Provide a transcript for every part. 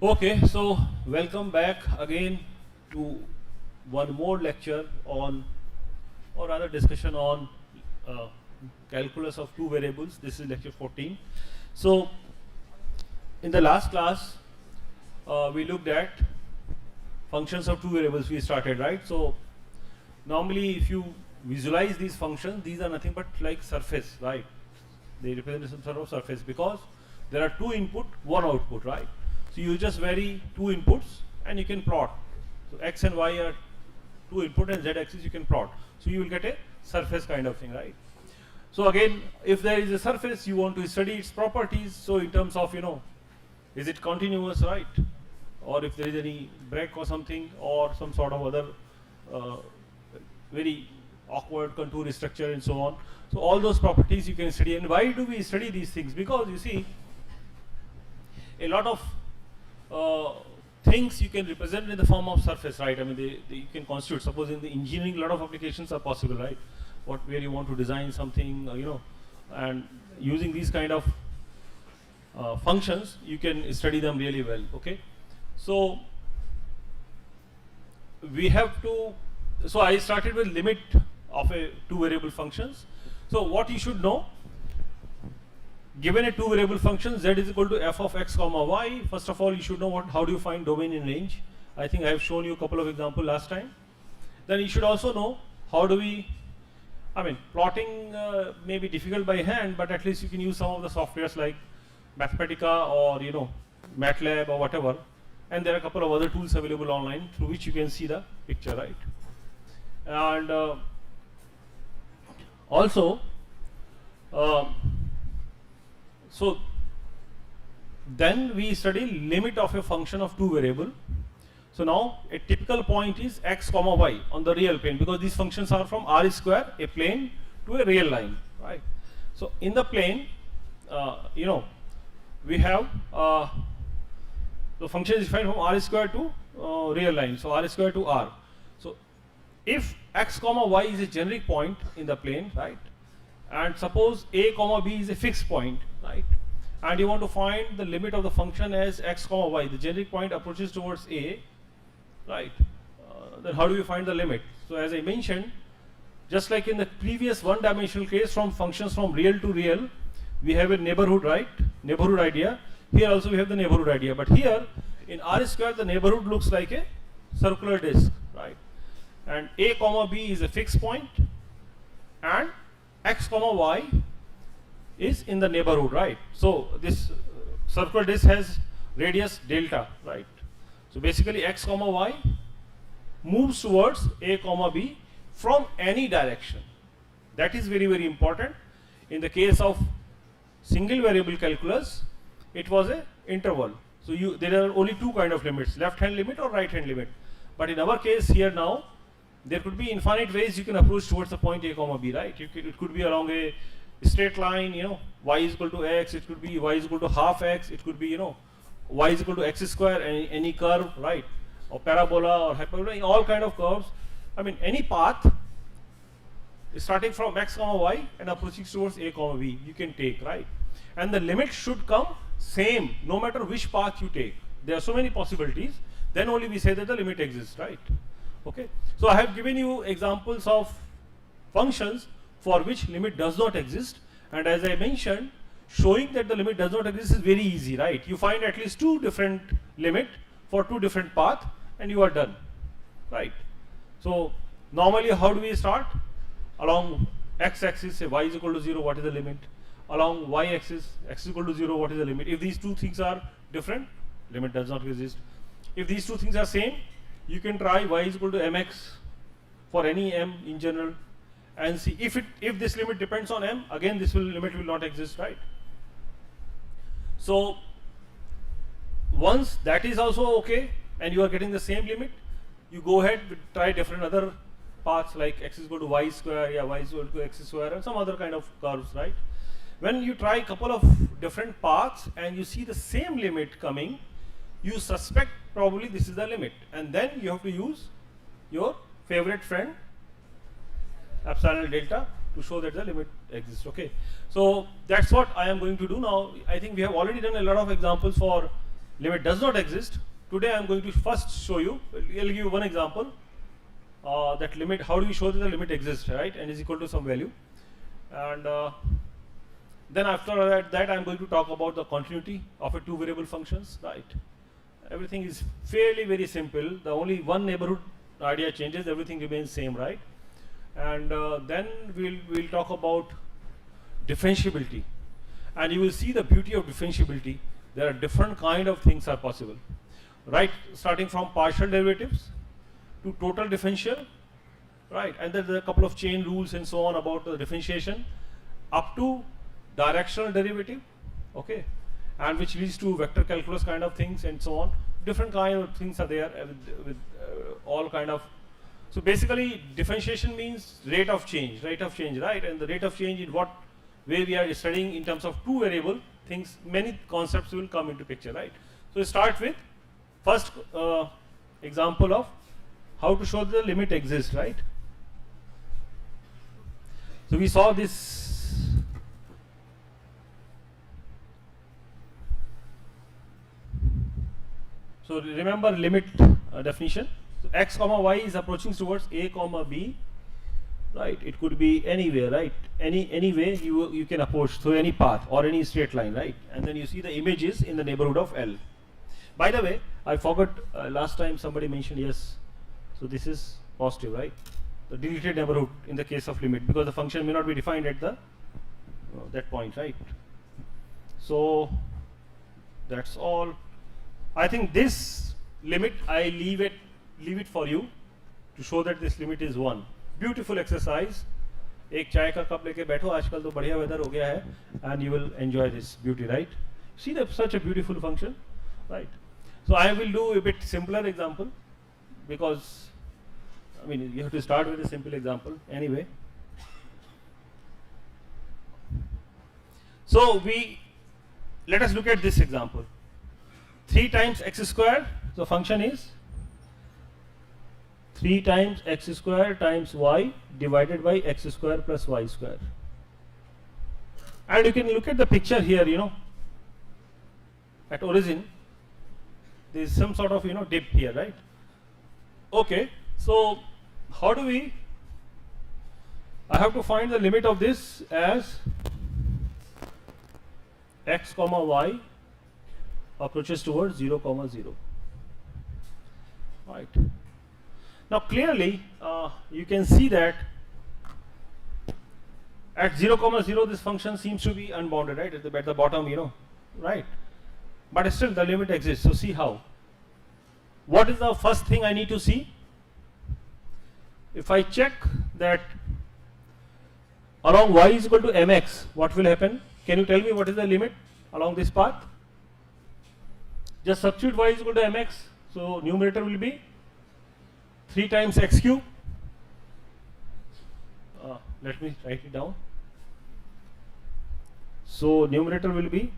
Okay, so welcome back again to one more lecture on, or rather discussion on uh, calculus of two variables. This is lecture 14. So in the last class, we looked at functions of two variables we started, right? So normally if you visualize these functions, these are nothing but like surface, right? They represent some sort of surface because there are two input, one output, right? So you just vary two inputs and you can plot. So x and y are two input and z axis you can plot. So you will get a surface kind of thing, right? So again, if there is a surface, you want to study its properties. So in terms of, is it continuous, right? Or if there is any break or something, or some sort of other very awkward contour structure and so on. So all those properties you can study. And why do we study these things? Because you see, a lot of things you can represent in the form of surface, right? I mean, you can constitute. Suppose in the engineering, a lot of applications are possible, right? Where you want to design something, and using these kind of functions, you can study them really well. Okay, so we have to. So I started with limit of a two variable functions. So what you should know. Given a two variable function z is equal to f of x comma y, first of all you should know how do you find domain in range. I think I have shown you a couple of examples last time. Then you should also know how do we, plotting may be difficult by hand, but at least you can use some of the softwares like Mathematica or MATLAB or whatever, and there are a couple of other tools available online through which you can see the picture, right? And also so then we study limit of a function of two variable. So now a typical point is x comma y on the real plane, because these functions are from R square, a plane, to a real line, right? So in the plane, we have the function is defined from R square to real line, so R square to R. So if x comma y is a generic point in the plane, right? And suppose a comma b is a fixed point, right? And you want to find the limit of the function as x comma y, the generic point approaches towards a, right? Then how do we find the limit? So as I mentioned, just like in the previous one-dimensional case, from functions from real to real, we have a neighborhood, right? Neighborhood idea. Here also we have the neighborhood idea, but here in R square the neighborhood looks like a circular disk, right? And a comma b is a fixed point, and x comma y is in the neighborhood, right? So this circular disk has radius delta, right? So basically x comma y moves towards a comma b from any direction. That is very, very important. In the case of single variable calculus, it was a interval. So there are only two kind of limits, left hand limit or right hand limit. But in our case here now, there could be infinite ways you can approach towards the point a comma b, right? It could be along a straight line, y is equal to x, it could be y is equal to half x, it could be, y is equal to x square, any curve, right? Or parabola or hyperbola, all kind of curves. Any path starting from x comma y and approaching towards a comma b, you can take, right? And the limit should come same, no matter which path you take. There are so many possibilities, then only we say that the limit exists, right? Okay, so I have given you examples of functions for which limit does not exist, and as I mentioned, showing that the limit does not exist is very easy, right? You find at least two different limit for two different paths and you are done, right? So normally how do we start? Along x-axis, say y is equal to 0, what is the limit? Along y-axis, x is equal to 0, what is the limit? If these two things are different, limit does not exist. If these two things are same, you can try y is equal to mx for any m in general, and see if this limit depends on m, again this limit will not exist, right? So once that is also okay and you are getting the same limit, you go ahead with try different other paths like x is equal to y square, y is equal to x square, and some other kind of curves, right? When you try a couple of different paths and you see the same limit coming, you suspect probably this is the limit, and then you have to use your favorite friend epsilon delta to show that the limit exists. Okay, so that's what I am going to do now. I think we have already done a lot of examples for limit does not exist. Today I am going to first show you, I'll give you one example, that limit, how do you show that the limit exists, right, and is equal to some value. And then after that I am going to talk about the continuity of a two variable functions, right. Everything is fairly very simple. The only one neighborhood idea changes, everything remains same, right. And then we'll talk about differentiability, and you will see the beauty of differentiability. There are different kind of things are possible, right, starting from partial derivatives to total differential, right, and then there are a couple of chain rules and so on about the differentiation, up to directional derivative, okay, and which leads to vector calculus kind of things and so on. Different kind of things are there with all kind of. So basically differentiation means rate of change, right, and the rate of change in what way we are studying in terms of two variable things, many concepts will come into picture, right. So we start with first example of how to show the limit exists, right. So we saw this. So remember limit definition. So x comma y is approaching towards a comma b, right. It could be anywhere, right, any way you can approach through any path or any straight line, right, and then you see the images in the neighborhood of L. By the way, I forgot last time somebody mentioned, yes, so this is positive, right, the deleted neighborhood in the case of limit, because the function may not be defined at the that point, right. So that's all. I think this limit I leave it for you to show that this limit is 1. Beautiful exercise. एक चाय का cup लेके बैठो, आजकल तो बढ़िया weather हो गया है, and you will enjoy this beauty, right. See that such a beautiful function, right. So I will do a bit simpler example, because I mean you have to start with a simple example anyway. So let us look at this example. 3 times x square, so function is 3 times x square times y divided by x square plus y square. And you can look at the picture here, at origin there is some sort of dip here, right. Okay, so how do I have to find the limit of this as x comma y approaches towards 0 comma 0, right. Now clearly you can see that at 0 comma 0 this function seems to be unbounded, right, at the bottom, right, but still the limit exists. So see how. What is the first thing I need to see? If I check that along y is equal to mx, what will happen? Can you tell me what is the limit along this path? Just substitute y is equal to mx, so numerator will be 3 times x cube. Let me write it down. So numerator will be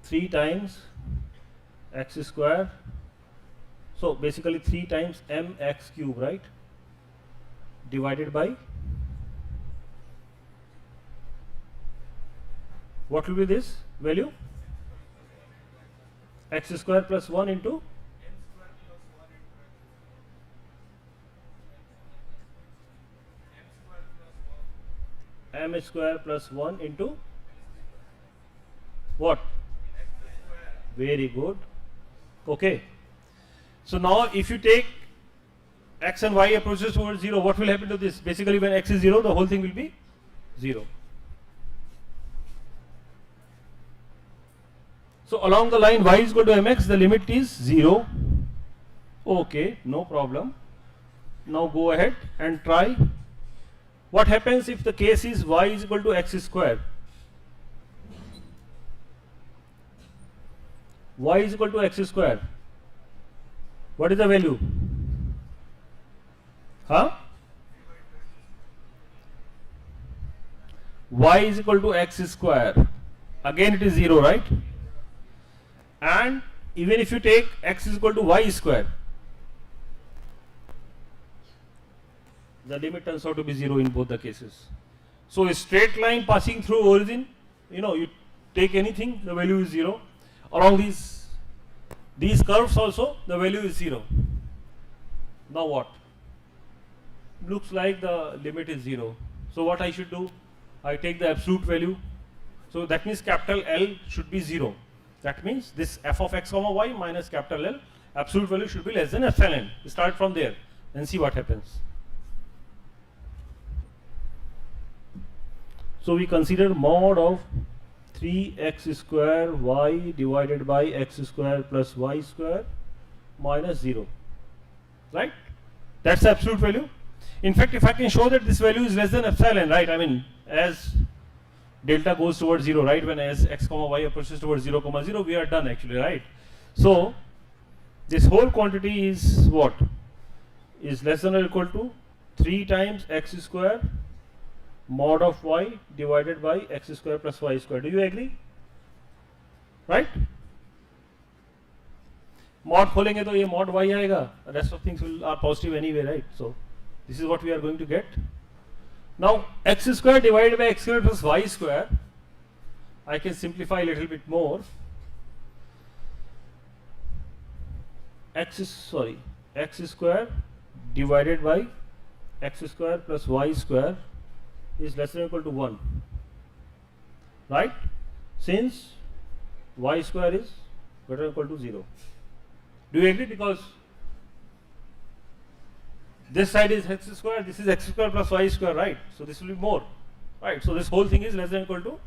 3 times x square, so basically 3 times mx cube, right, divided by what will be this value? X square plus 1 into m square plus 1 into what? Very good. Okay. So now if you take x and y approaches towards 0, what will happen to this? Basically when x is 0, the whole thing will be 0. So along the line y is equal to mx, the limit is 0. Okay, no problem. Now go ahead and try. What happens if the case is y is equal to x square? Y is equal to x square. What is the value? Huh? Y is equal to x square. Again it is 0, right? And even if you take x is equal to y square, the limit turns out to be 0 in both the cases. So a straight line passing through origin, you take anything, the value is 0. Along these curves also, the value is 0. Now what? Looks like the limit is 0. So what I should do? I take the absolute value. So that means capital L should be 0. That means this f of x comma y minus capital L, absolute value should be less than epsilon. Start from there and see what happens. So we consider mod of 3x square y divided by x square plus y square minus 0. Right? That's the absolute value. In fact, if I can show that this value is less than epsilon, right? I mean, as delta goes towards 0, right? When as x comma y approaches towards 0 comma 0, we are done actually, right? So this whole quantity is what? Is less than or equal to 3 times x square mod of y divided by x square plus y square. Do you agree? Right? Mod खोलेंगे तो ये mod y आएगा. The rest of things are positive anyway, right? So this is what we are going to get. Now x square divided by x square plus y square, I can simplify a little bit more. X square divided by x square plus y square is less than or equal to 1. Right? Since y square is greater than or equal to 0. Do you agree? Because this side is x square, this is x square plus y square, right? So this will be more, right? So this whole thing is less than or equal to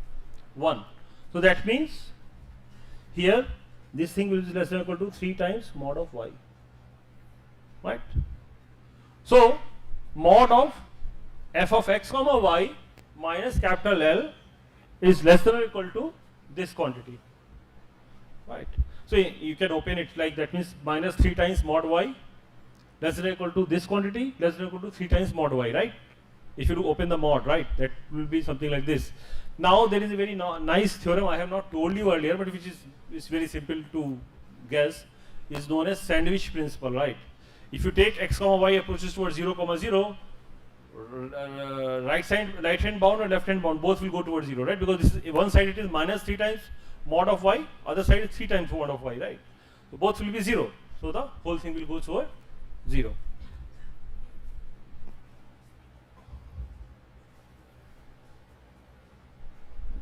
1. So that means here this thing will be less than or equal to 3 times mod of y, right? So mod of f of x comma y minus capital L is less than or equal to this quantity, right? So you can open it like that, means minus 3 times mod y less than or equal to this quantity less than or equal to 3 times mod y, right? If you do open the mod, right, that will be something like this. Now there is a very nice theorem I have not told you earlier, but which is very simple to guess, is known as sandwich principle, right? If you take x comma y approaches towards 0 comma 0, right hand bound or left hand bound, both will go towards 0, right? Because this is, one side it is minus 3 times mod of y, other side is 3 times mod of y, right? So both will be 0. So the whole thing will go toward 0.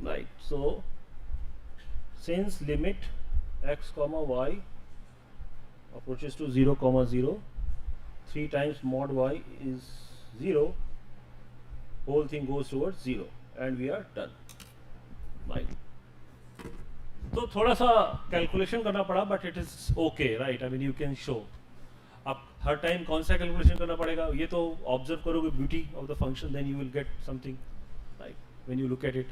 Right. So since limit x comma y approaches to 0 comma 0, 3 times mod y is 0, whole thing goes towards 0 and we are done. Right. तो थोड़ा सा calculation करना पड़ा, but it is okay, right? I mean you can show. अब हर time कौन सा calculation करना पड़ेगा, ये तो ऑब्जर्व करोगे beauty of the function, then you will get something, right? When you look at it,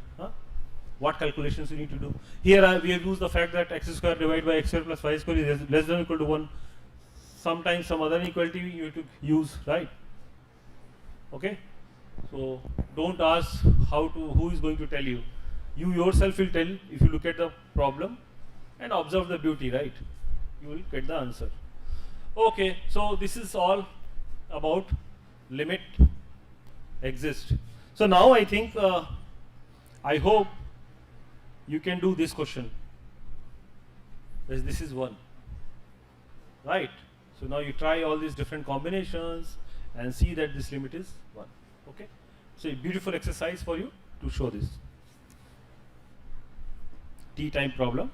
what calculations you need to do. Here we have used the fact that x square divided by x square plus y square is less than or equal to 1. Sometimes some other inequality you have to use, right? Okay, so don't ask who is going to tell you. You yourself will tell if you look at the problem and observe the beauty, right? You will get the answer. Okay, so this is all about limit exist. So now I think I hope you can do this question. This is 1, right? So now you try all these different combinations and see that this limit is 1. Okay, so a beautiful exercise for you to show this t time problem.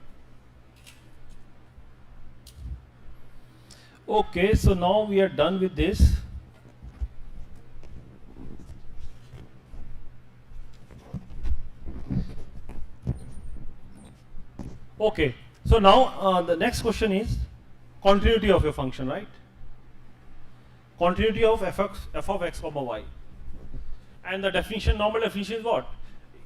Okay, so now we are done with this. Okay, so now the next question is continuity of your function, right? Continuity of f of x comma y. And the definition, normal definition is what?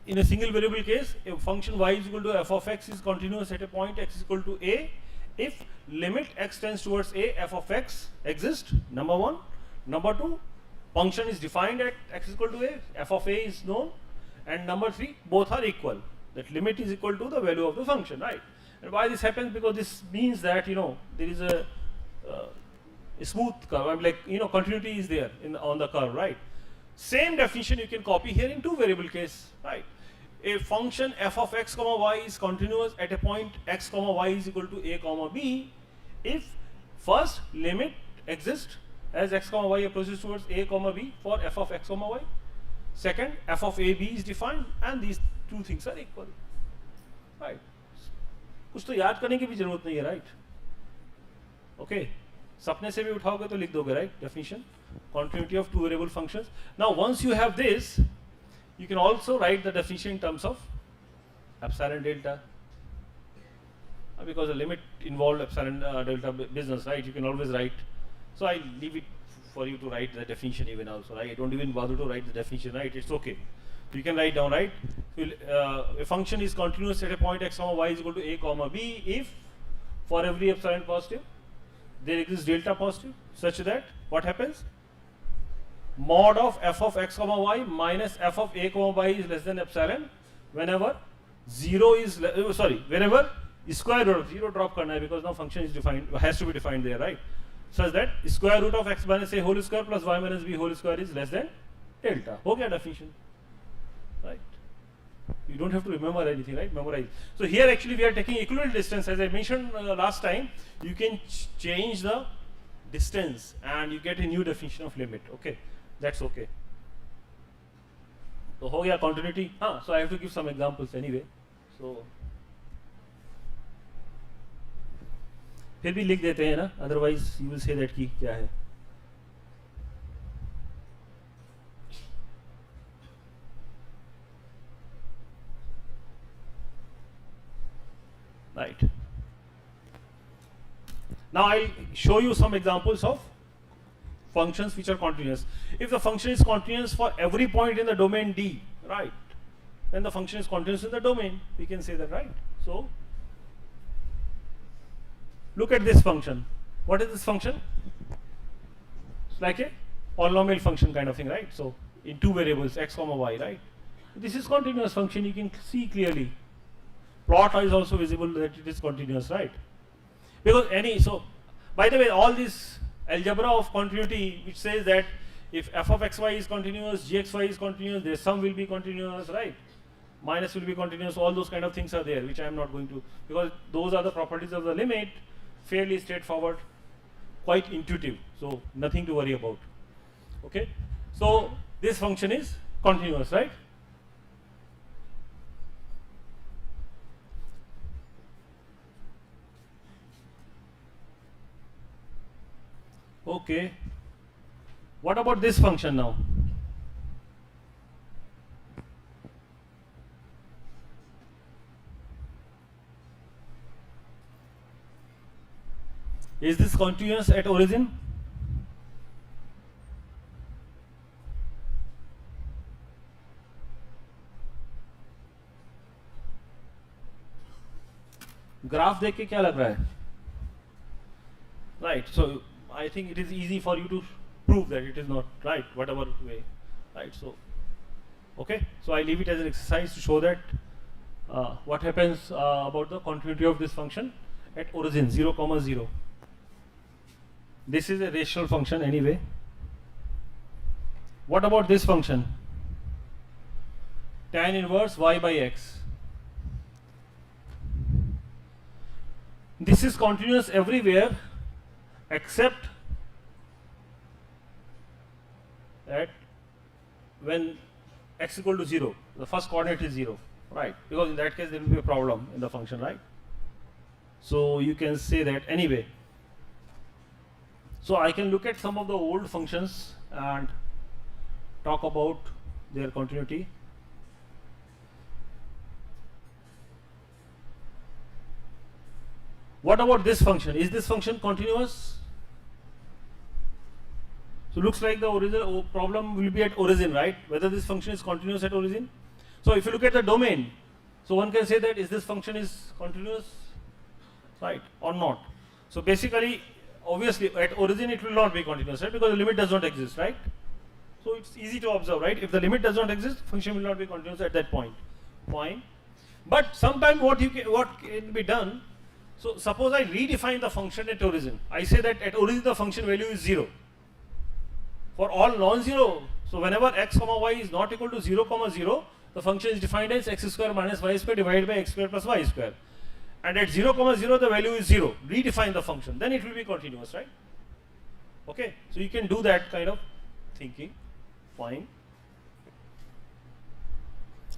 In a single variable case, a function y is equal to f of x is continuous at a point x is equal to a if limit x tends towards a, f of x exists, number 1. Number 2, function is defined at x is equal to a, f of a is known, and number 3, both are equal. That limit is equal to the value of the function, right? And why this happens? Because this means that there is a smooth curve. I'm like continuity is there on the curve, right? Same definition you can copy here in 2 variable case, right? a function f of x comma y is continuous at a point x comma y is equal to a comma b if first limit exists as x comma y approaches towards a comma b for f of x comma y. Second, f of a b is defined and these two things are equal. Right. कुछ तो याद करने की भी जरूरत नहीं है, right? Okay. सपने से भी उठाओगे तो लिख दोगे, right? Definition, continuity of two variable functions. Now, once you have this, you can also write the definition in terms of epsilon delta. Because the limit involved epsilon delta business, right? You can always write. So I leave it for you to write the definition even also, right? I don't even bother to write the definition, right? It's okay. You can write down, right? A function is continuous at a point x comma y is equal to a comma b if for every epsilon positive there exists delta positive such that what happens? Mod of f of x comma y minus f of a comma y is less than epsilon whenever zero is whenever square root of zero drop karna hai because now function is defined, has to be defined there, right? Such that square root of x minus a whole square plus y minus b whole square is less than delta. Ho gaya definition, right? You don't have to remember anything, right? Memorize. So here actually we are taking equivalent distance. As I mentioned last time, you can change the distance and you get a new definition of limit. Okay, that's okay. So ho gaya continuity. So I have to give some examples anyway. So फिर भी लिख देते हैं ना, otherwise you will say that की क्या है. Right. Now I'll show you some examples of functions which are continuous. If the function is continuous for every point in the domain D, right, then the function is continuous in the domain. We can say that, right? So look at this function. What is this function? It's like a polynomial function kind of thing, right? So in two variables, x comma y, right? This is continuous function, you can see clearly. Plot is also visible that it is continuous, right? Because so by the way, all this algebra of continuity which says that if f of xy is continuous, gxy is continuous, their sum will be continuous, right? Minus will be continuous, all those kind of things are there, which I am not going to, because those are the properties of the limit, fairly straightforward, quite intuitive, so nothing to worry about. Okay, so this function is continuous, right? Okay, what about this function now? Is this continuous at origin? Graph देख के क्या लग रहा है? Right, so I think it is easy for you to prove that it is not, right, whatever way, right? So okay, so I leave it as an exercise to show that what happens about the continuity of this function at origin 0, 0. This is a rational function anyway. What about this function? Tan inverse y by x. This is continuous everywhere except at when x equal to 0. The first coordinate is 0, right? Because in that case there will be a problem in the function, right? So you can say that anyway. So I can look at some of the old functions and talk about their continuity. What about this function? Is this function continuous? So looks like the original problem will be at origin, right? Whether this function is continuous at origin. So if you look at the domain, so one can say that is this function is continuous, right, or not. So basically, obviously at origin it will not be continuous, right, because the limit does not exist, right? So it's easy to observe, right? If the limit does not exist, function will not be continuous at that point. Fine. But sometimes what can be done? So suppose I redefine the function at origin. I say that at origin the function value is 0. For all non-zero, so whenever x comma y is not equal to 0, 0, the function is defined as x square minus y square divided by x square plus y square. And at 0, 0, the value is 0. Redefine the function, then it will be continuous, right? Okay, so you can do that kind of thinking. Fine.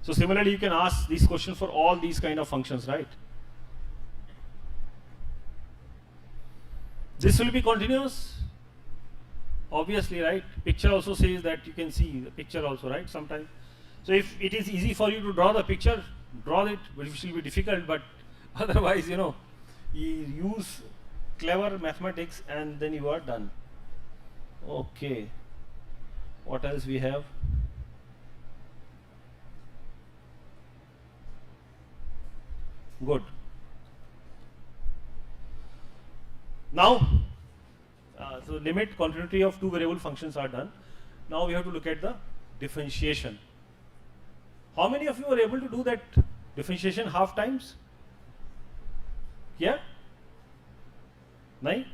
So similarly, you can ask these questions for all these kind of functions, right? This will be continuous, obviously, right? Picture also says that you can see the picture also, right? Sometimes. So if it is easy for you to draw the picture, draw it, but it will be difficult. But otherwise, you use clever mathematics and then you are done. Okay. What else we have? Good. Now, so limit continuity of two variable functions are done. Now we have to look at the differentiation. How many of you are able to do that differentiation half times? Yeah? Nine?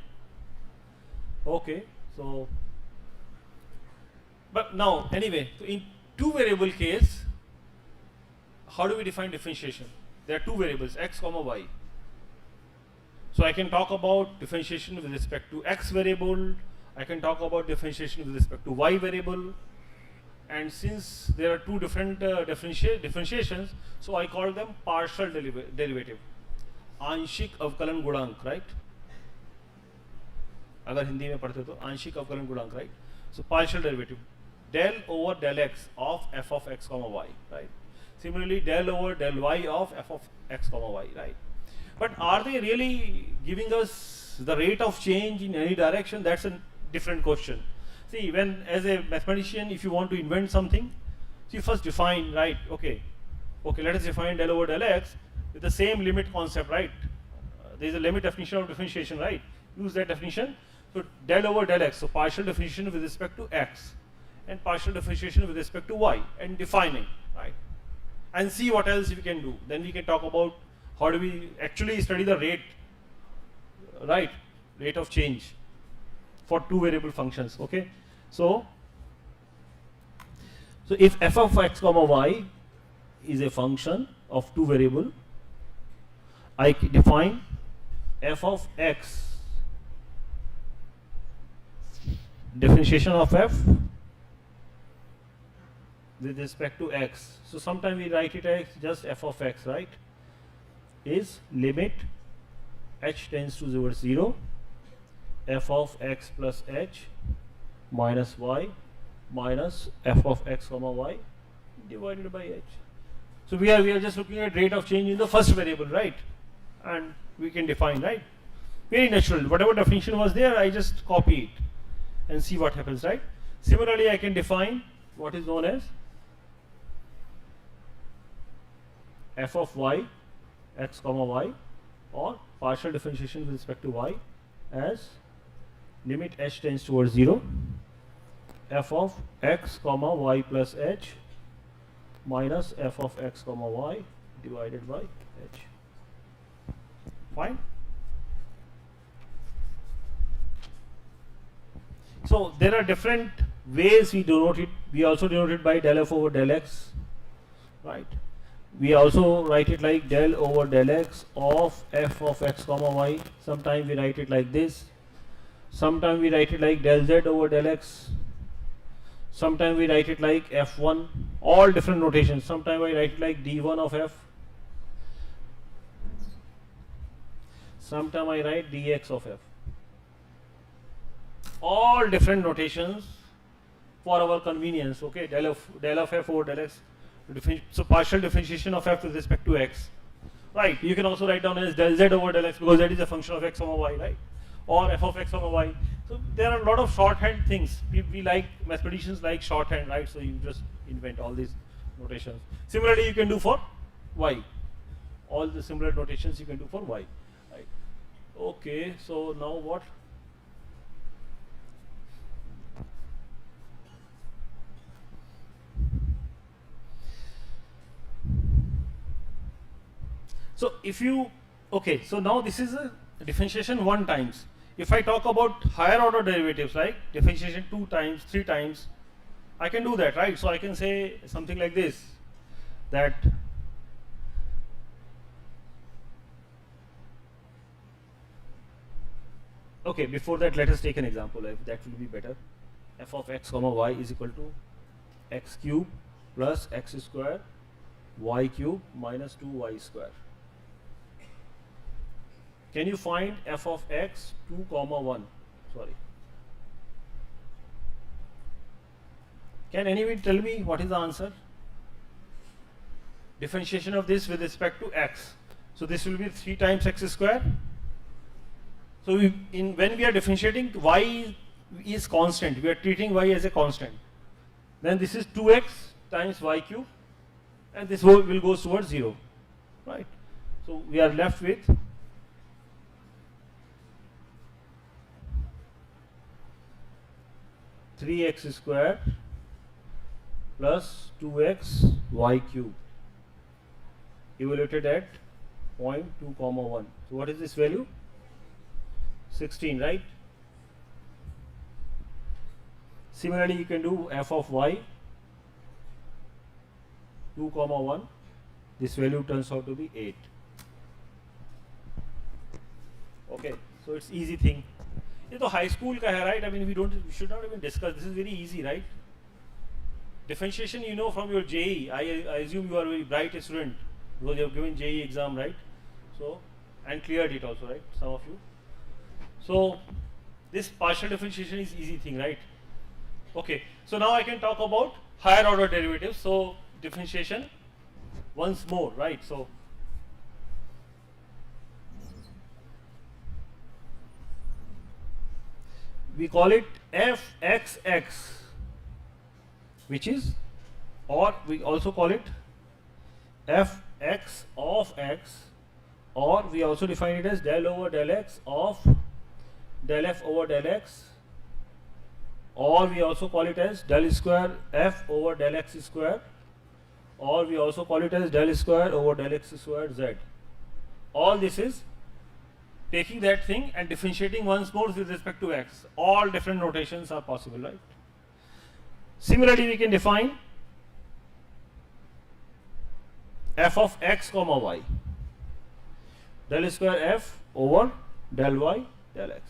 Okay, so, but now, anyway, so in two variable case, how do we define differentiation? There are two variables, x comma y. So I can talk about differentiation with respect to x variable, I can talk about differentiation with respect to y variable, and since there are two different differentiations, so I call them partial derivative. आंशिक अवकलन गुणांक, right? अगर हिंदी में पढ़ते तो आंशिक अवकलन गुणांक, right? So partial derivative, del over del x of f of x comma y, right? Similarly, del over del y of f of x comma y, right? But are they really giving us the rate of change in any direction? That's a different question. See, when as a mathematician, if you want to invent something, so you first define, right? Okay, let us define del over del x with the same limit concept, right? There is a limit definition of differentiation, right? Use that definition. So del over del x, so partial differentiation with respect to x, and partial differentiation with respect to y, and defining, right? And see what else we can do. Then we can talk about how do we actually study the rate, right? Rate of change for two variable functions. Okay, so if f of x comma y is a function of two variable, I define f of x, differentiation of f with respect to x. So sometimes we write it as just f of x, right? Is limit h tends to 0 f of x plus h minus y minus f of x comma y divided by h. So we are just looking at rate of change in the first variable, right? And we can define, right? Very natural. Whatever definition was there, I just copy it and see what happens, right? Similarly, I can define what is known as f of y x comma y, or partial differentiation with respect to y as limit h tends towards 0 f of x comma y plus h minus f of x comma y divided by h. Fine. So there are different ways we denote it. We also denote it by del f over del x, right? We also write it like del over del x of f of x comma y. Sometimes we write it like this. Sometimes we write it like del z over del x. Sometimes we write it like f1. All different notations. Sometimes I write it like d1 of f. Sometimes I write dx of f. All different notations for our convenience. Okay, del of f over del x. So partial differentiation of f with respect to x, right? You can also write down as del z over del x because that is a function of x comma y, right? Or f of x comma y. So there are a lot of shorthand things. We like, mathematicians like shorthand, right? So you just invent all these notations. Similarly, you can do for y. All the similar notations you can do for y, right? Okay, so now what? So if you, okay, so now this is a differentiation 1 times. If I talk about higher order derivatives, like differentiation 2 times, 3 times, I can do that, right? So I can say something like this. that okay, before that let us take an example, that will be better. F of x comma y is equal to x cube plus x square y cube minus 2y square. Can you find f of x 2 comma 1? Sorry. Can anyone tell me what is the answer? Differentiation of this with respect to x. So this will be 3 times x square. So when we are differentiating, y is constant. We are treating y as a constant. Then this is 2x times y cube, and this will go towards 0, right? So we are left with 3x square plus 2x y cube evaluated at 0.2 comma 1. So what is this value? 16, right? Similarly, you can do f of y 2 comma 1. This value turns out to be 8. Okay, so it's easy thing. ये तो high school का है, right? I mean, we should not even discuss. This is very easy, right? Differentiation, you know from your JEE. I assume you are a very bright student because you have given JEE exam, right? So, and cleared it also, right? Some of you. So, this partial differentiation is easy thing, right? Okay, so now I can talk about higher order derivatives. So, differentiation once more, right? So, we call it fxx, which is, or we also call it fx of x, or we also define it as del over del x of del f over del x, or we also call it as del square f over del x square, or we also call it as del square over del x square z. All this is taking that thing and differentiating once more with respect to x. All different notations are possible, right? Similarly, we can define f of x comma y, del square f over del y del x,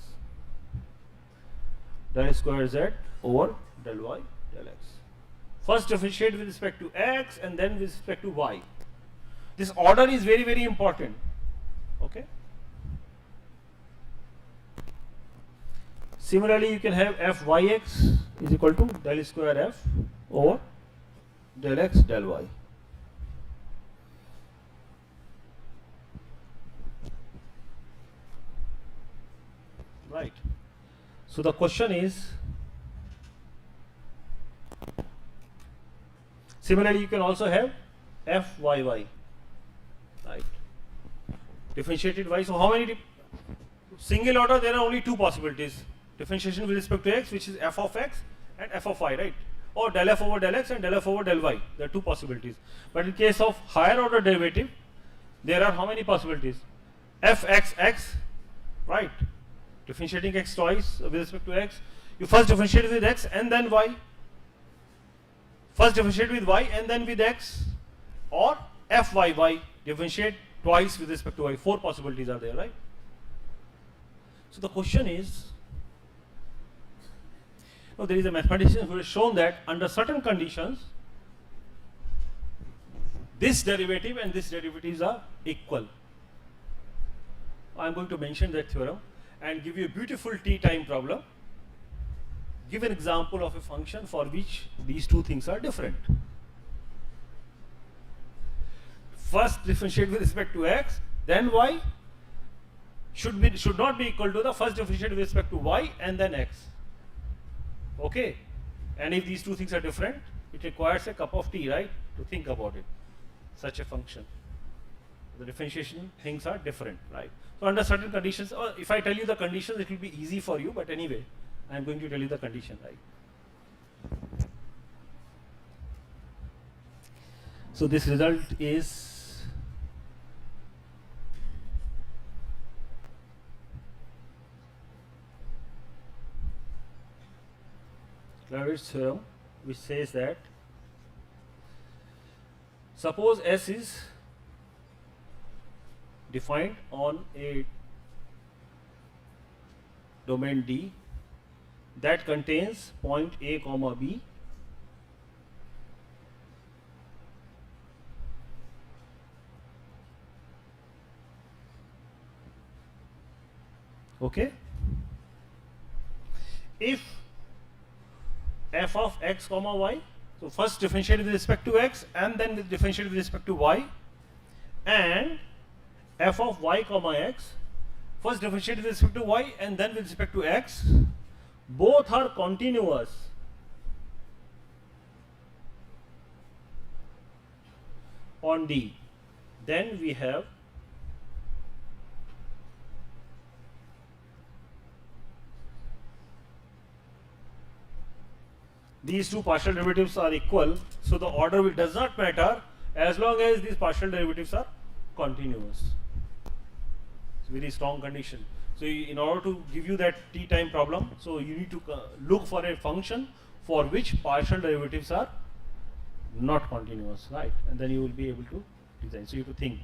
del square z over del y del x. First differentiate with respect to x and then with respect to y. This order is very, very important. Okay. Similarly, you can have fyx is equal to del square f over del x del y. Right. So the question is, similarly you can also have fyy, right? Differentiated y. So how many single order? There are only two possibilities. Differentiation with respect to x, which is f of x and f of y, right? Or del f over del x and del f over del y. There are two possibilities. But in case of higher order derivative, there are how many possibilities? fxx, right? Differentiating x twice with respect to x. You first differentiate with x and then y. First differentiate with y and then with x. Or fyy, differentiate twice with respect to y. Four possibilities are there, right? So the question is, there is a mathematician who has shown that under certain conditions, this derivative and this derivatives are equal. I am going to mention that theorem and give you a beautiful t time problem. Give an example of a function for which these two things are different. First differentiate with respect to x, then y should not be equal to the first differentiate with respect to y and then x. Okay, and if these two things are different, it requires a cup of tea, right, to think about it. Such a function. The differentiation things are different, right? So under certain conditions, or if I tell you the conditions, it will be easy for you. But anyway, I am going to tell you the condition, right? So this result is Claridge's theorem, which says that Suppose S is defined on a domain D that contains point A comma B, okay. If f of x comma y, so first differentiate with respect to x and then differentiate with respect to y, and f of y comma x, first differentiate with respect to y and then with respect to x, both are continuous on D, then we have these two partial derivatives are equal, so the order does not matter as long as these partial derivatives are continuous. It's a very strong condition. So in order to give you that t time problem, so you need to look for a function for which partial derivatives are not continuous, right? And then you will be able to design. So you have to think.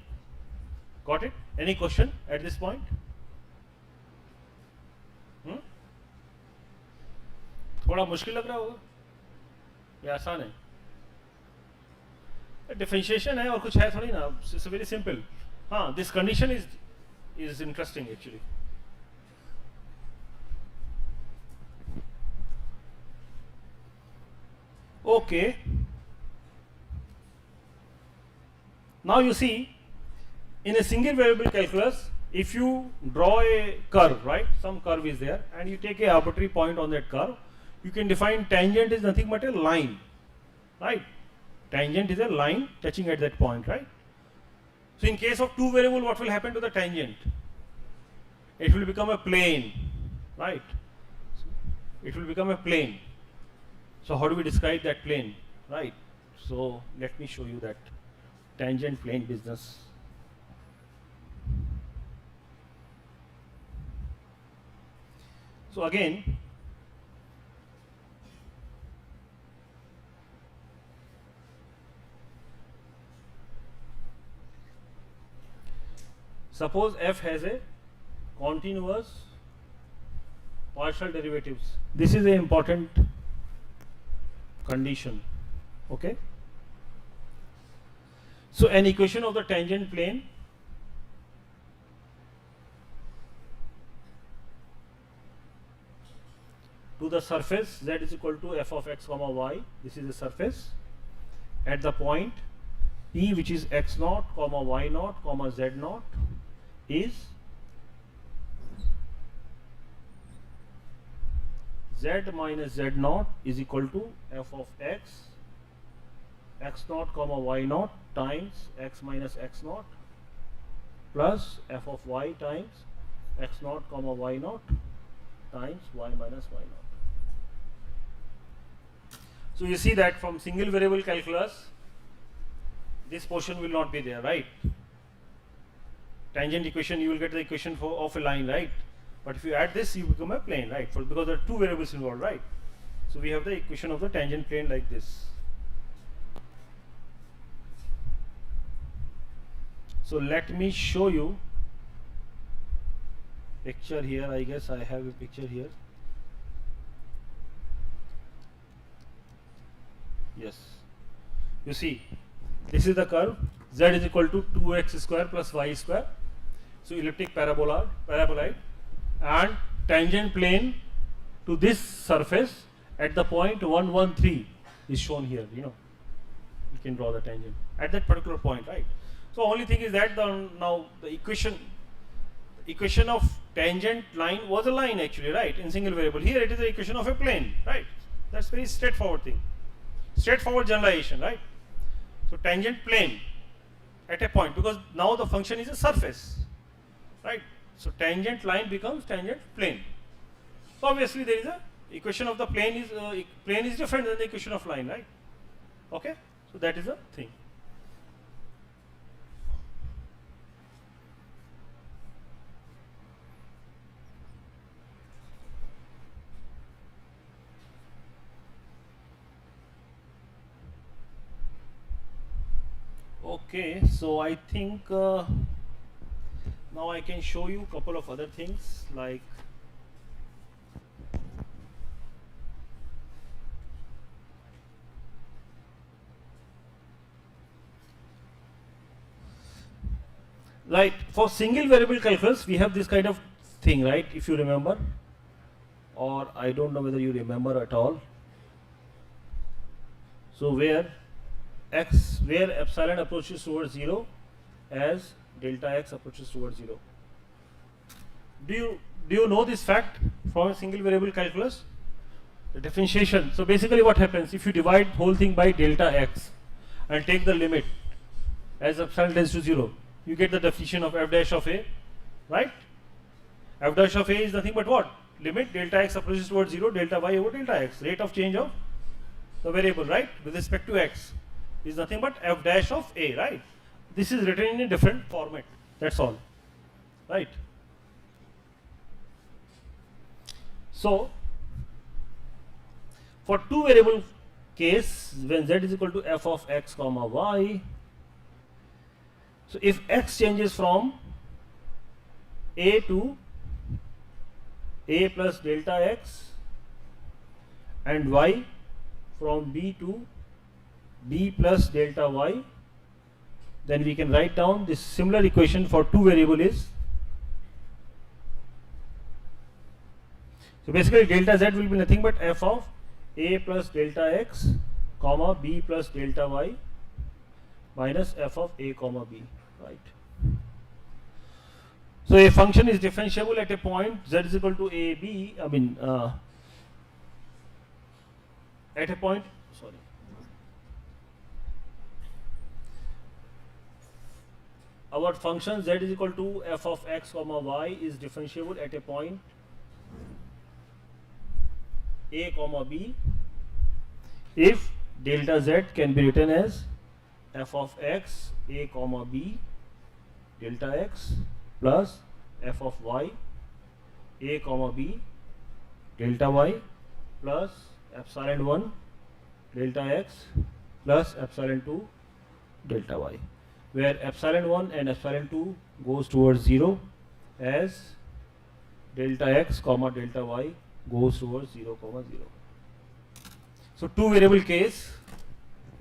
Got it? Any question at this point? थोड़ा मुश्किल लग रहा होगा या आसान है? Differentiation है और कुछ है थोड़ी ना, इट्स वेरी सिंपल. हाँ, this condition is interesting actually. Okay. Now you see, in a single variable calculus, if you draw a curve, right? Some curve is there, and you take a arbitrary point on that curve, you can define tangent is nothing but a line, right? Tangent is a line touching at that point, right? So in case of two variable, what will happen to the tangent? It will become a plane, right? It will become a plane. So how do we describe that plane, right? So let me show you that tangent plane business. So again, suppose f has a continuous partial derivatives. This is an important condition, okay. So an equation of the tangent plane to the surface z is equal to f of x comma y. This is the surface at the point P, which is x naught comma y naught comma z naught, is z minus z naught is equal to f of x naught comma y naught times x minus x naught plus f of y times x naught comma y naught times y minus y naught. So you see that from single variable calculus, this portion will not be there, right? Tangent equation, you will get the equation of a line, right? But if you add this, you become a plane, right? Because there are two variables involved, right? So we have the equation of the tangent plane like this. So let me show you picture here. I guess I have a picture here. Yes. You see, this is the curve. Z is equal to 2x square plus y square. So elliptic paraboloid, and tangent plane to this surface at the point 113 is shown here. You know, you can draw the tangent at that particular point, right? So only thing is that now the equation of tangent line was a line actually, right? In single variable. Here it is the equation of a plane, right? That's very straightforward thing. Straightforward generalization, right? So tangent plane at a point, because now the function is a surface, right? So tangent line becomes tangent plane. So obviously there is a equation of the plane is different than the equation of line, right? Okay, so that is the thing. Okay, so I think now I can show you a couple of other things like for single variable calculus we have this kind of thing, right? If you remember, or I don't know whether you remember at all. So where epsilon approaches towards 0 as delta x approaches towards 0. Do you know this fact from a single variable calculus? The differentiation. So basically what happens if you divide whole thing by delta x and take the limit as epsilon tends to 0, you get the definition of f dash of a, right? F dash of a is nothing but what? Limit delta x approaches towards 0, delta y over delta x, rate of change of the variable, right, with respect to x is nothing but f dash of a, right? This is written in a different format, that's all, right? So for two variable case, when z is equal to f of x comma y, so if x changes from a to a plus delta x and y from b to b plus delta y, then we can write down this similar equation for two variable is, so basically delta z will be nothing but f of a plus delta x comma b plus delta y minus f of a comma b, right? So a function is differentiable at a point z is equal to a b, at a point, sorry, our function z is equal to f of x comma y is differentiable at a point a comma b if delta z can be written as f of x a comma b delta x plus f of y a comma b delta y plus epsilon 1 delta x plus epsilon 2 delta y, where epsilon 1 and epsilon 2 goes towards 0 as delta x comma delta y goes towards 0 comma 0. So two variable case,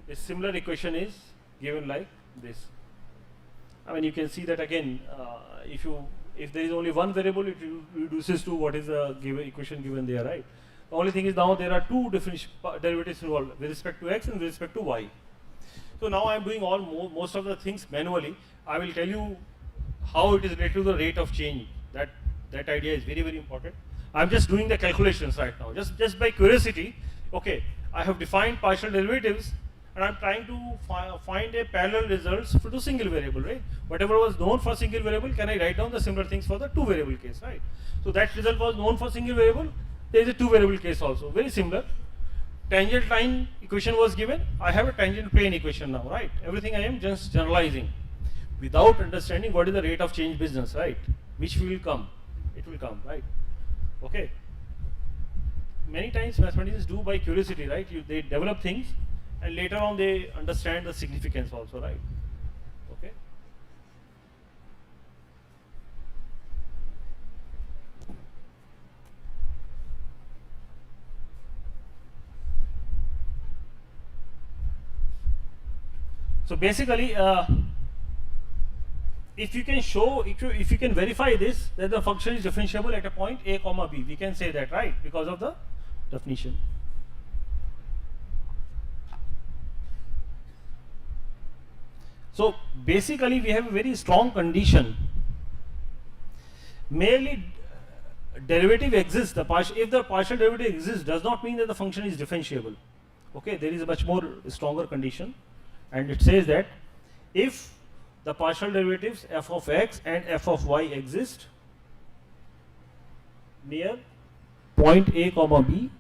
a similar equation is given like this. I mean, you can see that again, if there is only one variable, it reduces to what is the given equation given there, right? The only thing is now there are two different derivatives involved with respect to x and with respect to y. So now I am doing most of the things manually. I will tell you how it is related to the rate of change. That idea is very, very important. I am just doing the calculations right now, just by curiosity. Okay, I have defined partial derivatives and I am trying to find a parallel results for the single variable, right? Whatever was known for single variable, can I write down the similar things for the two variable case, right? So that result was known for single variable. There is a two variable case also, very similar. Tangent line equation was given. I have a tangent plane equation now, right? Everything I am just generalizing without understanding what is the rate of change business, right? Which will come, it will come, right? Okay. Many times mathematicians do by curiosity, right? They develop things and later on they understand the significance also, right? Okay. So basically, if you can show, if you can verify this, that the function is differentiable at a point a comma b, we can say that, right? Because of the definition. So basically, we have a very strong condition. Merely derivative exists. If the partial derivative exists, does not mean that the function is differentiable. Okay, there is a much more stronger condition, and it says that if the partial derivatives f of x and f of y exist near point a comma b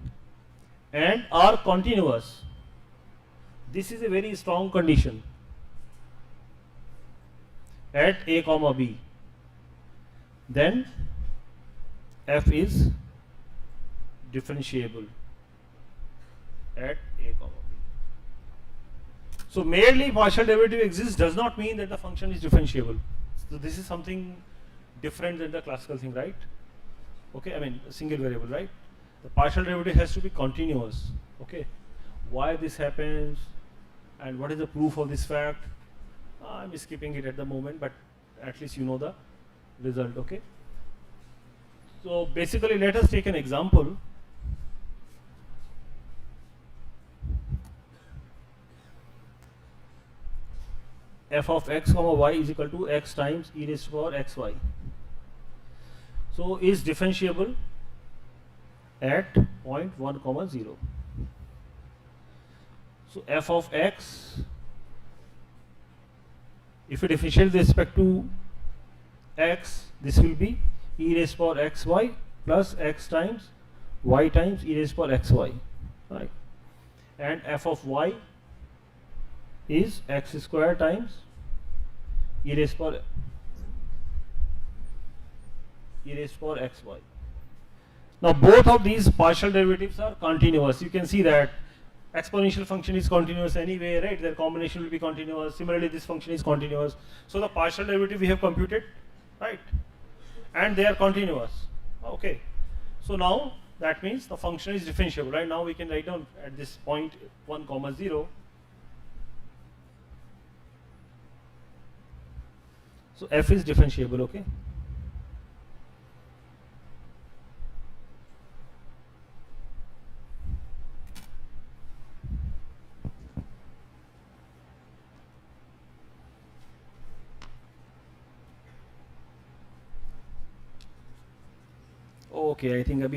and are continuous, this is a very strong condition at a comma b, then f is differentiable at a comma b. So merely partial derivative exists does not mean that the function is differentiable. So this is something different than the classical thing, right? Okay, I mean a single variable, right? The partial derivative has to be continuous. Okay, why this happens and what is the proof of this fact? I'm skipping it at the moment, but at least you know the result. Okay. So basically, let us take an example. F of x comma y is equal to x times e raised to power xy. So is differentiable at point 1 comma 0. So f of x, if we differentiate with respect to x, this will be e raised to power xy plus x times y times e raised to power xy, right? And f of y is x square times e raised to power xy. Now both of these partial derivatives are continuous. You can see that exponential function is continuous anyway, right? Their combination will be continuous. Similarly, this function is continuous. So the partial derivative we have computed, right? And they are continuous. Okay. So now that means the function is differentiable. Right now we can write down at this point 1 comma 0. So f is differentiable. Okay. Okay, I think